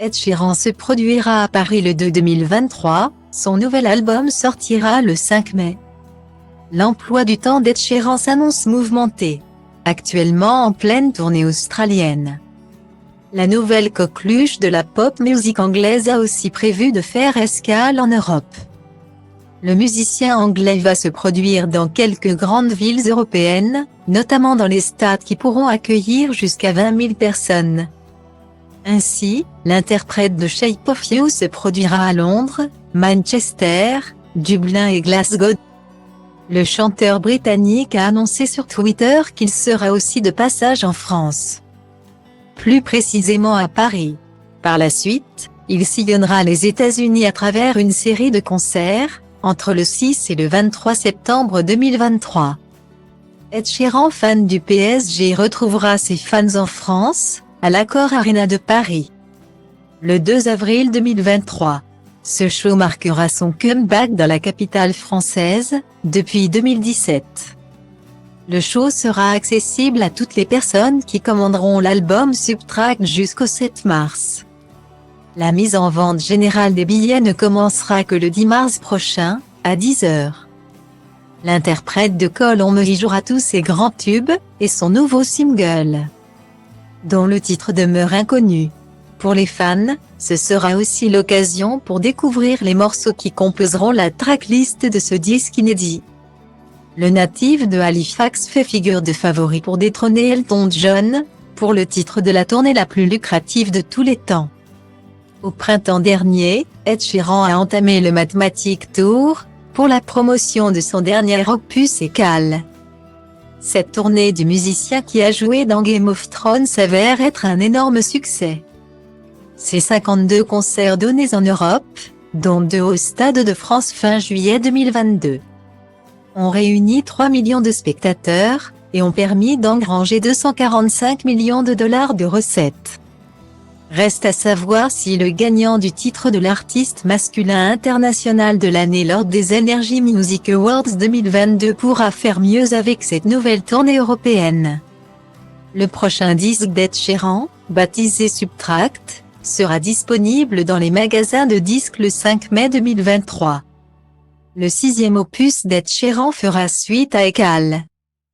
Ed Sheeran se produira à Paris le 2 2023, son nouvel album sortira le 5 mai. L'emploi du temps d'Ed Sheeran s'annonce mouvementé. Actuellement en pleine tournée australienne. La nouvelle coqueluche de la pop music anglaise a aussi prévu de faire escale en Europe. Le musicien anglais va se produire dans quelques grandes villes européennes, notamment dans les stades qui pourront accueillir jusqu'à 20 000 personnes. Ainsi, l'interprète de Shape of You se produira à Londres, Manchester, Dublin et Glasgow. Le chanteur britannique a annoncé sur Twitter qu'il sera aussi de passage en France. Plus précisément à Paris. Par la suite, il sillonnera les États-Unis à travers une série de concerts, entre le 6 et le 23 septembre 2023. Ed Sheeran, fan du PSG, retrouvera ses fans en France, à l'Accor Arena de Paris. Le 2 avril 2023. Ce show marquera son comeback dans la capitale française, depuis 2017. Le show sera accessible à toutes les personnes qui commanderont l'album Subtract jusqu'au 7 mars. La mise en vente générale des billets ne commencera que le 10 mars prochain, à 10 h. L'interprète de Colombe y jouera tous ses grands tubes, et son nouveau single, dont le titre demeure inconnu. Pour les fans, ce sera aussi l'occasion pour découvrir les morceaux qui composeront la tracklist de ce disque inédit. Le natif de Halifax fait figure de favori pour détrôner Elton John, pour le titre de la tournée la plus lucrative de tous les temps. Au printemps dernier, Ed Sheeran a entamé le Mathematic Tour, pour la promotion de son dernier opus Ekal. Cette tournée du musicien qui a joué dans Game of Thrones s'avère être un énorme succès. Ces 52 concerts donnés en Europe, dont 2 au Stade de France fin juillet 2022, ont réuni 3 millions de spectateurs, et ont permis d'engranger 245 millions de dollars de recettes. Reste à savoir si le gagnant du titre de l'artiste masculin international de l'année lors des Energy Music Awards 2022 pourra faire mieux avec cette nouvelle tournée européenne. Le prochain disque d'Ed Sheeran, baptisé Subtract, sera disponible dans les magasins de disques le 5 mai 2023. Le 6e opus d'Ed Sheeran fera suite à Ekal.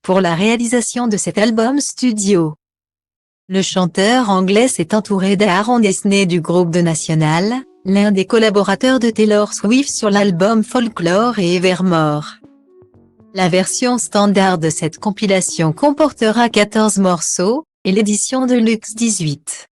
Pour la réalisation de cet album studio, le chanteur anglais s'est entouré d'Aaron Dessner du groupe The National, l'un des collaborateurs de Taylor Swift sur l'album Folklore et Evermore. La version standard de cette compilation comportera 14 morceaux, et l'édition de luxe 18.